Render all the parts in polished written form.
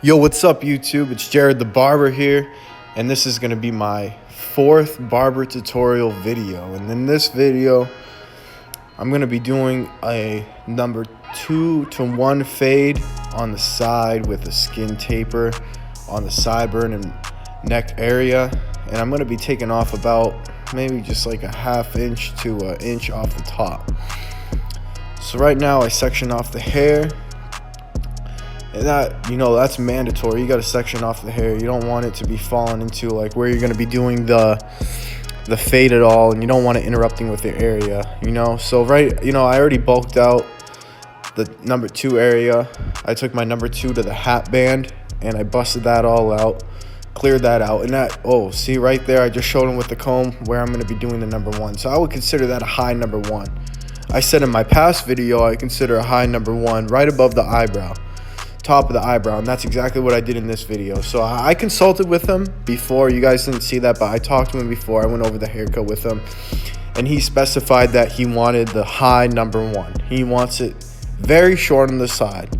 Yo, what's up YouTube? It's Jared the Barber here, and this is going to be my fourth barber tutorial video. And in this video, I'm going to be doing a number 2 to 1 fade on the side with a skin taper on the sideburn and neck area. And I'm going to be taking off about maybe just like a ½ inch to an inch off the top. So right now I section off the hair. And that's mandatory. You got to section off the hair. You don't want it to be falling into like where you're going to be doing the fade at all, and you don't want it interrupting with the area, So I already bulked out the number 2 area. I took my number 2 to the hat band and I busted that all out, cleared that out, and see right there, I just showed him with the comb where I'm going to be doing the number 1. So I would consider that a high number 1. I said in my past video I consider a high number 1 right above the eyebrow, top of the eyebrow, and that's exactly what I did in this video. So I consulted with him before. You guys didn't see that, but I talked to him before. I went over the haircut with him, and he specified that he wanted the high number 1. He wants it very short on the side.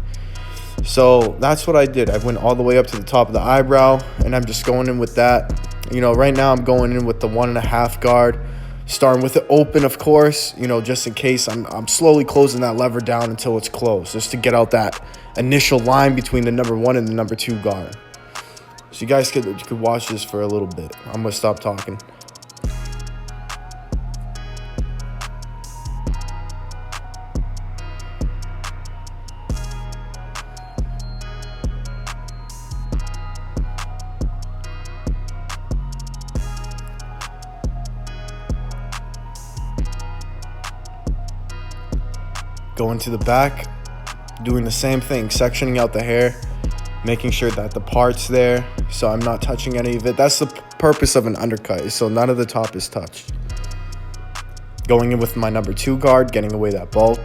So that's what I did. I went all the way up to the top of the eyebrow, and I'm just going in with that. Right now I'm going in with the 1.5 guard, starting with it open, of course, just in case. I'm slowly closing that lever down until it's closed, just to get out that initial line between the number 1 and the number 2 guard. So you guys could watch this for a little bit. I'm gonna stop talking. Going to the back, doing the same thing, sectioning out the hair, making sure that the part's there so I'm not touching any of it. That's the purpose of an undercut, so none of the top is touched. Going in with my number 2 guard, getting away that bulk.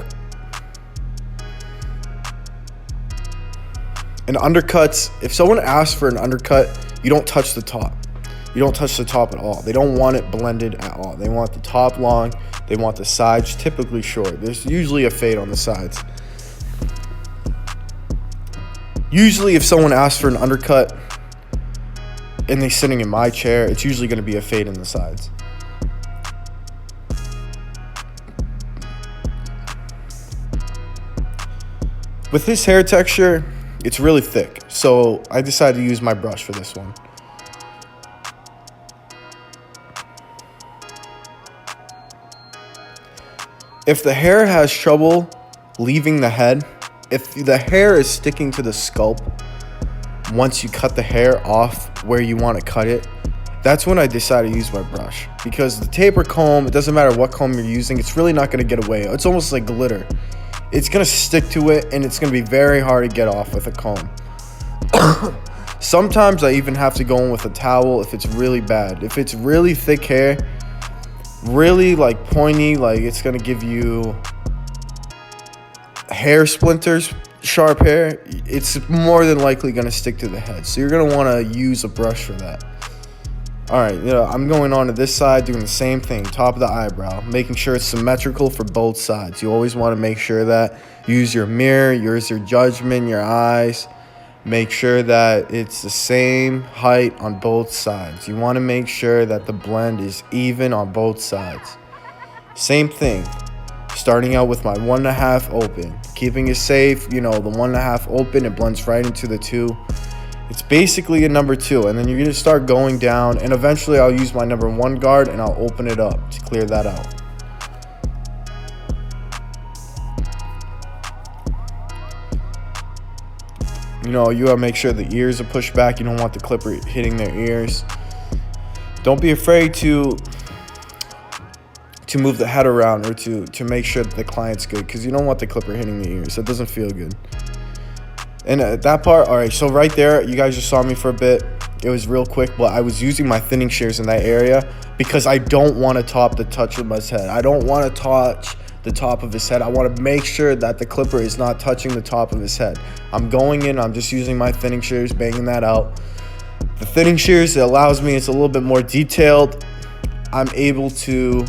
And undercuts, if someone asks for an undercut, you don't touch the top. You don't touch the top at all. They don't want it blended at all. They want the top long. They want the sides typically short. There's usually a fade on the sides. Usually if someone asks for an undercut and they're sitting in my chair, it's usually going to be a fade in the sides. With his hair texture, it's really thick, so I decided to use my brush for this one. If the hair has trouble leaving the head, if the hair is sticking to the scalp once you cut the hair off where you want to cut it, that's when I decided to use my brush. Because the taper comb, it doesn't matter what comb you're using, it's really not going to get away. It's almost like glitter. It's going to stick to it, and it's going to be very hard to get off with a comb. Sometimes I even have to go in with a towel if it's really bad. If it's really thick hair, really like pointy, like it's going to give you hair splinters, sharp hair, it's more than likely going to stick to the head. So you're going to want to use a brush for that. All right, I'm going on to this side, doing the same thing, top of the eyebrow, making sure it's symmetrical for both sides. You always want to make sure that you use your mirror, use your judgment, your eyes. Make sure that it's the same height on both sides. You want to make sure that the blend is even on both sides. Same thing. Starting out with my 1.5 open, keeping it safe, the 1.5 open, it blends right into the 2. It's basically a number 2, and then you're gonna start going down, and eventually I'll use my number 1 guard and I'll open it up to clear that out. You gotta make sure the ears are pushed back. You don't want the clipper hitting their ears. Don't be afraid to move the head around or to make sure that the client's good, because you don't want the clipper hitting the ears. That doesn't feel good. And that part, all right, so right there, you guys just saw me for a bit. It was real quick, but I was using my thinning shears in that area because I don't want to top the touch of his head. I don't want to touch the top of his head. I want to make sure that the clipper is not touching the top of his head. I'm going in, I'm just using my thinning shears, banging that out. The thinning shears, it allows me, it's a little bit more detailed. I'm able to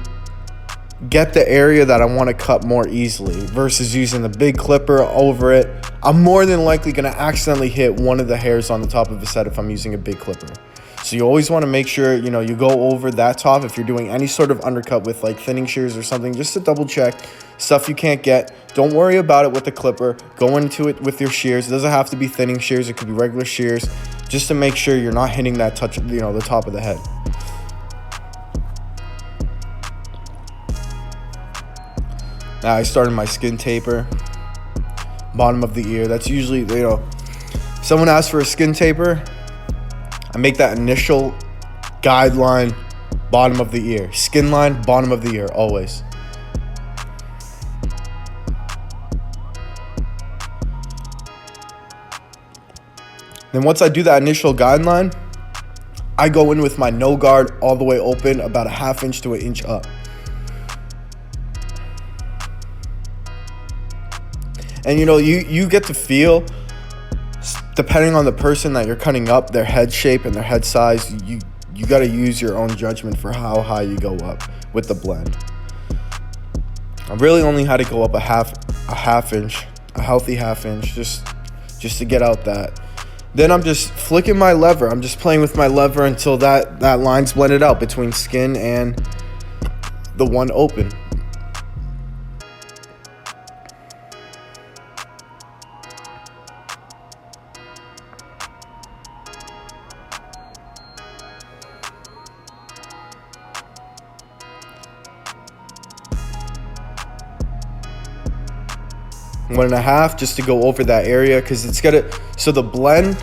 get the area that I want to cut more easily versus using the big clipper over it. I'm more than likely going to accidentally hit one of the hairs on the top of his head if I'm using a big clipper. So you always want to make sure, you know, you go over that top if you're doing any sort of undercut with like thinning shears or something, just to double check stuff you can't get. Don't worry about it with the clipper. Go into it with your shears. It doesn't have to be thinning shears. It could be regular shears, just to make sure you're not hitting that touch, you know, the top of the head. Now I started my skin taper, bottom of the ear. That's usually, you know, if someone asks for a skin taper, I make that initial guideline, bottom of the ear. Skin line, bottom of the ear, always. Then once I do that initial guideline, I go in with my no guard all the way open, about a ½ inch to an inch up. And you know, you get to feel, depending on the person that you're cutting up, their head shape and their head size, you got to use your own judgment for how high you go up with the blend. I really only had to go up a half inch, a healthy ½ inch, just to get out that. Then I'm just flicking my lever. I'm just playing with my lever until that line's blended out between skin and the one open. 1.5 just to go over that area, because it's gonna, so the blend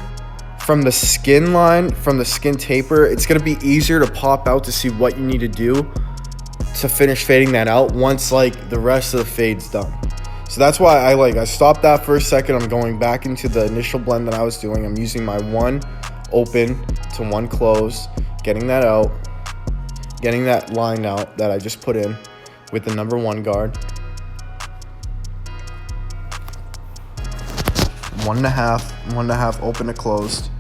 from the skin line, from the skin taper, it's gonna be easier to pop out to see what you need to do to finish fading that out once like the rest of the fade's done. So that's why I stopped that for a second. I'm going back into the initial blend that I was doing. I'm using my one open to one closed, getting that out, getting that line out that I just put in with the number 1 guard. 1.5 open to closed.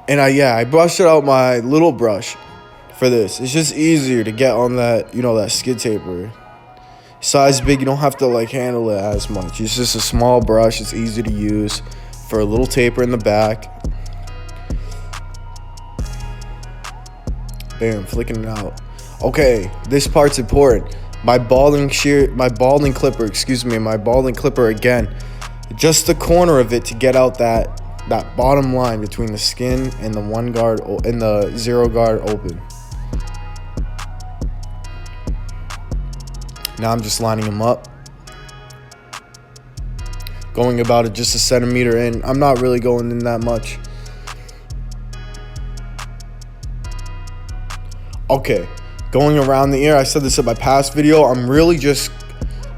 And I brushed it out my little brush for this. It's just easier to get on that, you know, that skid taper. Size big, you don't have to like handle it as much. It's just a small brush. It's easy to use for a little taper in the back. Bam, flicking it out. Okay, this part's important. My balding clipper again. Just the corner of it to get out that bottom line between the skin and the 1 guard and the 0 guard open. Now I'm just lining them up. Going about it just a centimeter in. I'm not really going in that much. Okay, going around the ear, I said this in my past video, I'm really just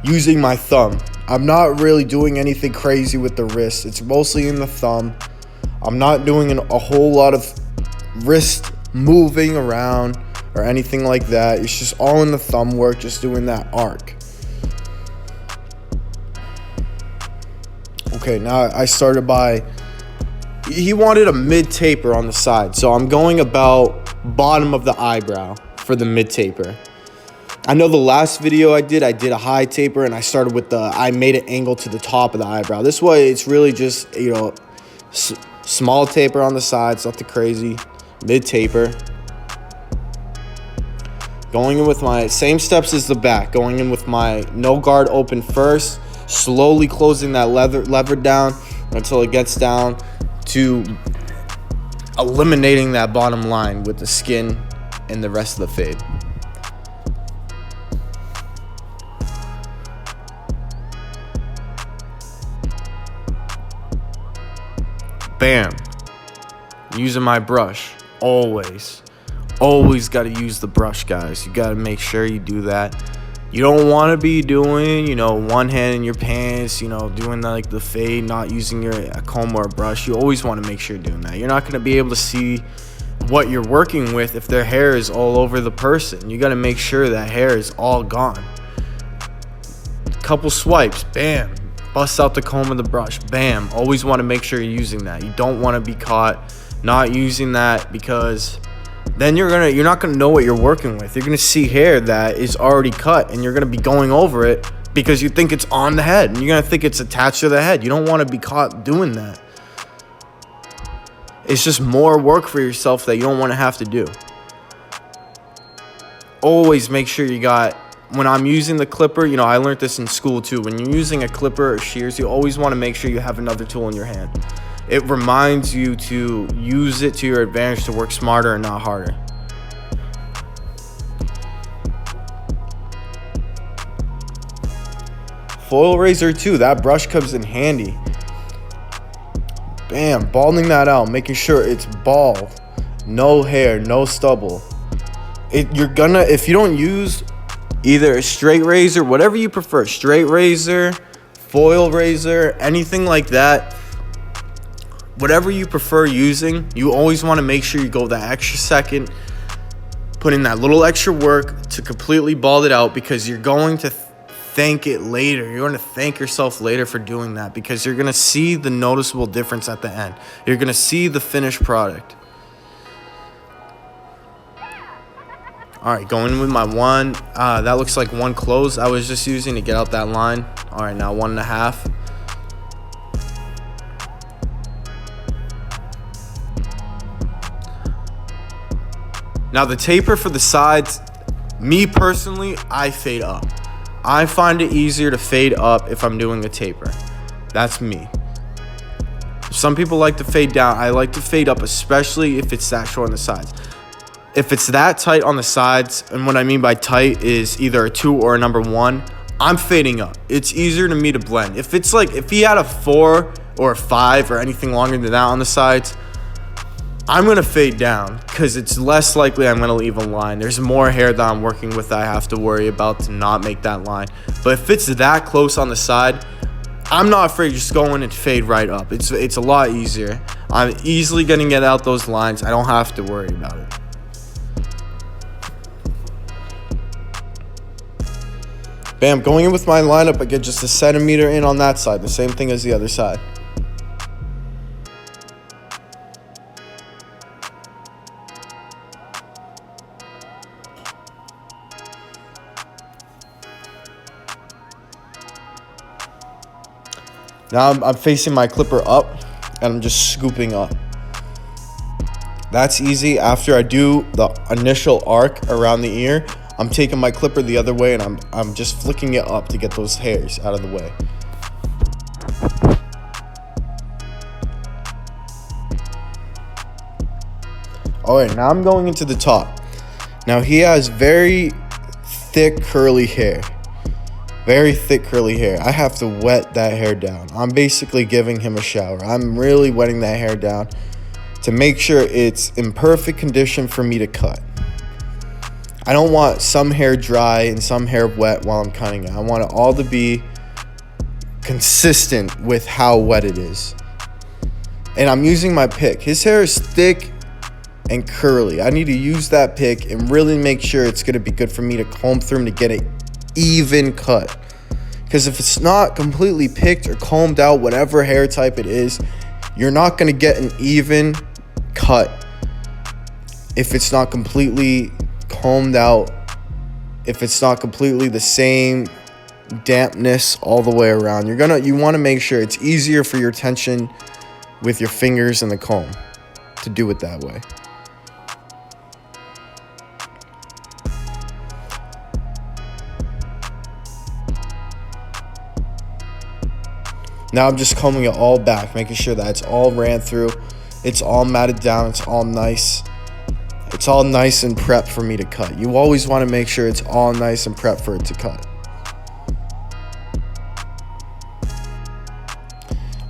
using my thumb. I'm not really doing anything crazy with the wrist. It's mostly in the thumb. I'm not doing a whole lot of wrist moving around or anything like that. It's just all in the thumb work, just doing that arc. Okay, now I started by, he wanted a mid taper on the side, so I'm going about bottom of the eyebrow for the mid taper. I know the last video I did a high taper, and I started with I made it angle to the top of the eyebrow. This way it's really just, you know, small taper on the sides, nothing crazy, mid taper. Going in with my same steps as the back, going in with my no guard open first, slowly closing that lever down until it gets down to eliminating that bottom line with the skin and the rest of the fade. Bam. Using my brush. Always got to use the brush, guys. You got to make sure you do that. You don't want to be doing, you know, one hand in your pants, you know, doing like the fade, not using a comb or a brush. You always want to make sure you're doing that. You're not going to be able to see what you're working with if their hair is all over the person. You got to make sure that hair is all gone. Couple swipes, bam. Bust out the comb and the brush, bam. Always want to make sure you're using that. You don't want to be caught not using that because then you're not gonna know what you're working with. You're gonna see hair that is already cut, and you're gonna be going over it because you think it's on the head, and you're gonna think it's attached to the head. You don't want to be caught doing that. It's just more work for yourself that you don't want to have to do. Always make sure you got, when I'm using the clipper, you know, I learned this in school too. When you're using a clipper or shears, you always want to make sure you have another tool in your hand. It reminds you to use it to your advantage, to work smarter and not harder. Foil razor too, that brush comes in handy. Bam, balding that out, making sure it's bald, no hair, no stubble. If you don't use either a straight razor, whatever you prefer, straight razor, foil razor, anything like that, whatever you prefer using, you always want to make sure you go that extra second, put in that little extra work to completely bald it out, because you're going to thank it later. You're going to thank yourself later for doing that, because you're going to see the noticeable difference at the end. You're going to see the finished product. All right, going with my one. That looks like one close I was just using to get out that line. All right, now 1.5. Now the taper for the sides, me personally, I fade up. I find it easier to fade up if I'm doing a taper. That's me. Some people like to fade down. I like to fade up, especially if it's that short on the sides. If it's that tight on the sides, and what I mean by tight is either a 2 or a number 1, I'm fading up. It's easier to me to blend. If it's like, if he had a 4 or a 5 or anything longer than that on the sides, I'm going to fade down, because it's less likely I'm going to leave a line. There's more hair that I'm working with that I have to worry about to not make that line. But if it's that close on the side, I'm not afraid, just go in and fade right up. It's a lot easier. I'm easily going to get out those lines. I don't have to worry about it. Bam, going in with my lineup, I get just a centimeter in on that side, the same thing as the other side. Now I'm facing my clipper up, and I'm just scooping up. That's easy. After I do the initial arc around the ear, I'm taking my clipper the other way, and I'm just flicking it up to get those hairs out of the way. All right, now I'm going into the top. Now he has very thick curly hair. Very thick curly hair. I have to wet that hair down. I'm basically giving him a shower. I'm really wetting that hair down to make sure it's in perfect condition for me to cut. I don't want some hair dry and some hair wet while I'm cutting it. I want it all to be consistent with how wet it is. And I'm using my pick. His hair is thick and curly. I need to use that pick and really make sure it's going to be good for me to comb through him to get it even cut. Because if it's not completely picked or combed out, whatever hair type it is, you're not going to get an even cut if it's not completely combed out, if it's not completely the same dampness all the way around. You want to make sure it's easier for your tension with your fingers and the comb to do it that way. Now I'm just combing it all back, making sure that it's all ran through, it's all matted down, it's all nice. It's all nice and prepped for me to cut. You always want to make sure it's all nice and prepped for it to cut.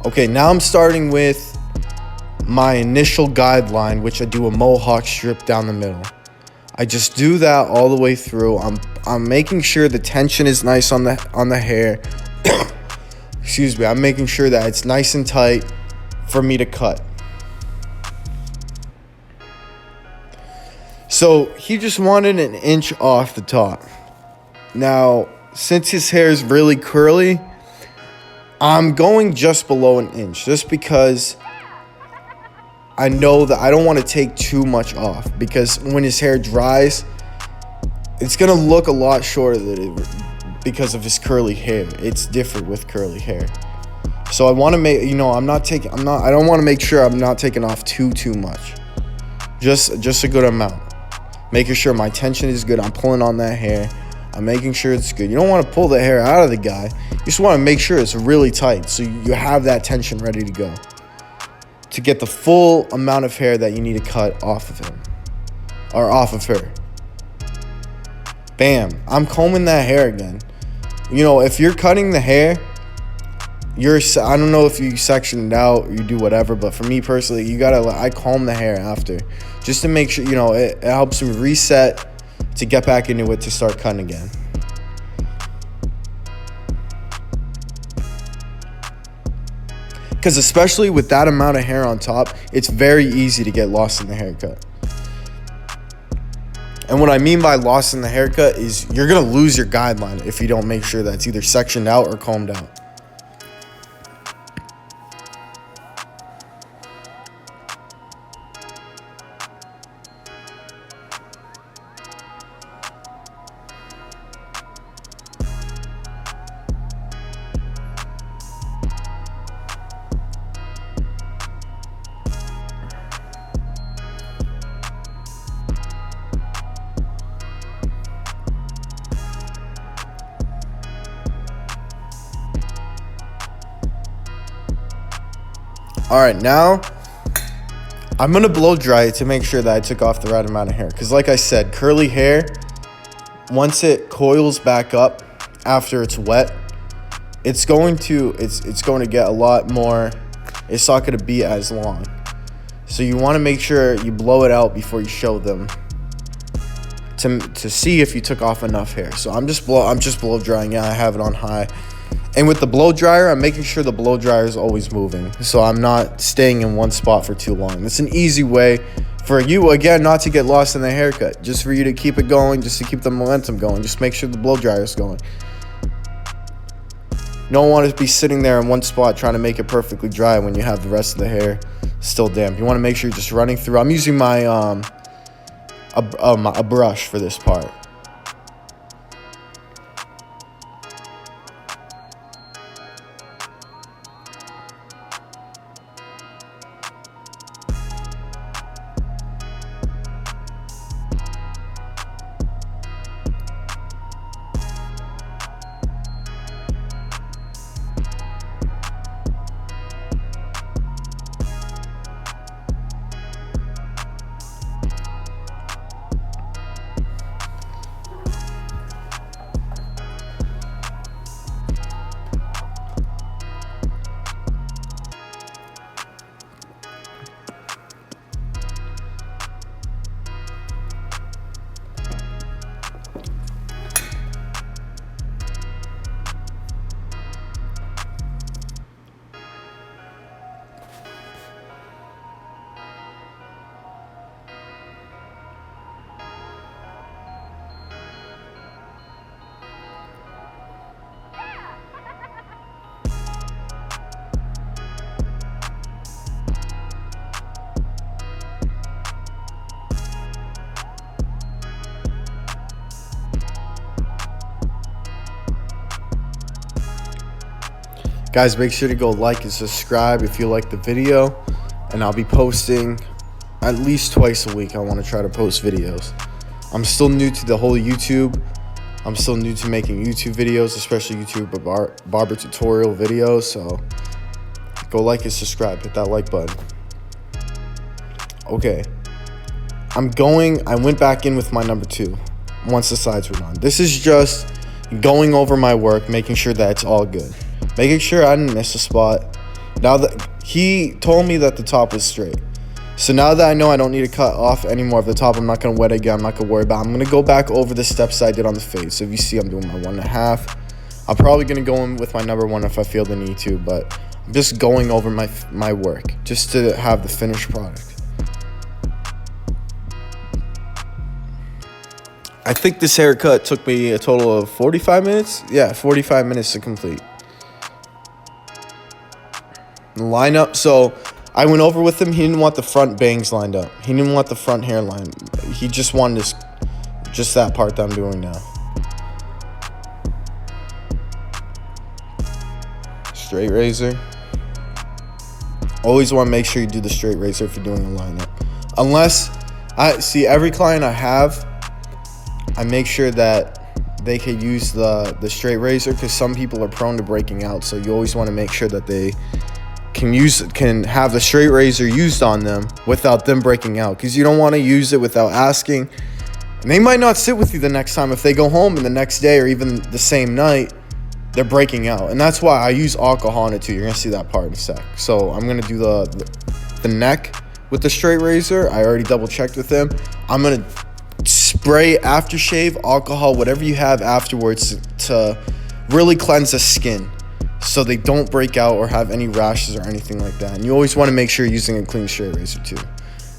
Okay, now I'm starting with my initial guideline, which I do a mohawk strip down the middle. I just do that all the way through. I'm making sure the tension is nice on the hair. Excuse me. I'm making sure that it's nice and tight for me to cut. So he just wanted an inch off the top. Now, since his hair is really curly, I'm going just below an inch, just because I know that I don't want to take too much off, because when his hair dries, it's going to look a lot shorter than it, because of his curly hair. It's different with curly hair. So I want to make, I don't want to make sure I'm not taking off too much. Just a good amount. Making sure my tension is good. I'm pulling on that hair. I'm making sure it's good. You don't want to pull the hair out of the guy. You just want to make sure it's really tight, so you have that tension ready to go, to get the full amount of hair that you need to cut off of him, or off of her. Bam. I'm combing that hair again. If you're cutting the hair, I don't know if you section it out or you do whatever, but for me personally, I comb the hair after, just to make sure, it helps me reset to get back into it, to start cutting again. Because especially with that amount of hair on top, it's very easy to get lost in the haircut. And what I mean by lost in the haircut is you're going to lose your guideline if you don't make sure that it's either sectioned out or combed out. All right, now I'm going to blow dry it to make sure that I took off the right amount of hair. Because like I said, curly hair, once it coils back up after it's wet, it's going to get a lot more, it's not going to be as long. So you want to make sure you blow it out before you show them, to see if you took off enough hair. So I'm just blow drying it. I have it on high. And with the blow dryer, I'm making sure the blow dryer is always moving, so I'm not staying in one spot for too long. It's an easy way for you, again, not to get lost in the haircut, just for you to keep it going, just to keep the momentum going. Just make sure the blow dryer is going. You don't want to be sitting there in one spot trying to make it perfectly dry when you have the rest of the hair still damp. You want to make sure you're just running through. I'm using my a brush for this part. Guys, make sure to go like and subscribe if you like the video, and I'll be posting at least twice a week. I want to try to post videos. I'm still new to the whole YouTube. I'm still new to making YouTube videos, especially YouTube barber tutorial videos. So go like and subscribe. Hit that like button. Okay. I went back in with my number 2 once the sides were done. This is just going over my work, making sure that it's all good. Making sure I didn't miss a spot. Now that he told me that the top was straight. So now that I know I don't need to cut off any more of the top, I'm not going to wet it again. I'm not going to worry about it. I'm going to go back over the steps I did on the fade. So if you see, I'm doing my 1.5. I'm probably going to go in with my number 1 if I feel the need to. But I'm just going over my work just to have the finished product. I think this haircut took me a total of 45 minutes. Yeah, 45 minutes to complete. Line up. So I went over with him. He didn't want the front bangs lined up. He didn't want the front hairline. He just wanted just that part that I'm doing now. Straight razor. Always want to make sure you do the straight razor if you're doing a lineup. Unless, I see every client I have, I make sure that they can use the straight razor, because some people are prone to breaking out. So you always want to make sure that they can have the straight razor used on them without them breaking out, because you don't want to use it without asking. And they might not sit with you the next time. If they go home and the next day or even the same night, they're breaking out. And that's why I use alcohol on it too. You're gonna see that part in a sec. So I'm gonna do the neck with the straight razor. I already double checked with them. I'm gonna spray aftershave, alcohol, whatever you have afterwards, to really cleanse the skin so they don't break out or have any rashes or anything like that. And you always want to make sure you're using a clean straight razor too.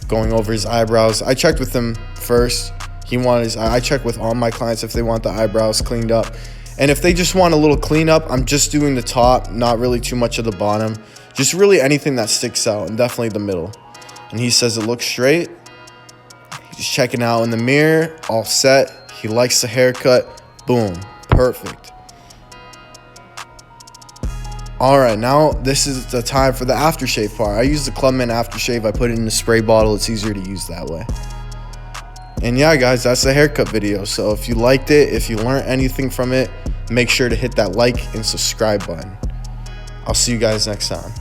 Going over his eyebrows, I checked with him first. He wanted I check with all my clients if they want the eyebrows cleaned up. And if they just want a little cleanup, I'm just doing the top, not really too much of the bottom. Just really anything that sticks out, and definitely the middle. And he says it looks straight. He's checking out in the mirror, all set. He likes the haircut. Boom, perfect. All right, now this is the time for the aftershave part. I use the Clubman aftershave. I put it in the spray bottle. It's easier to use that way. And yeah, guys, that's the haircut video. So if you liked it, if you learned anything from it, make sure to hit that like and subscribe button. I'll see you guys next time.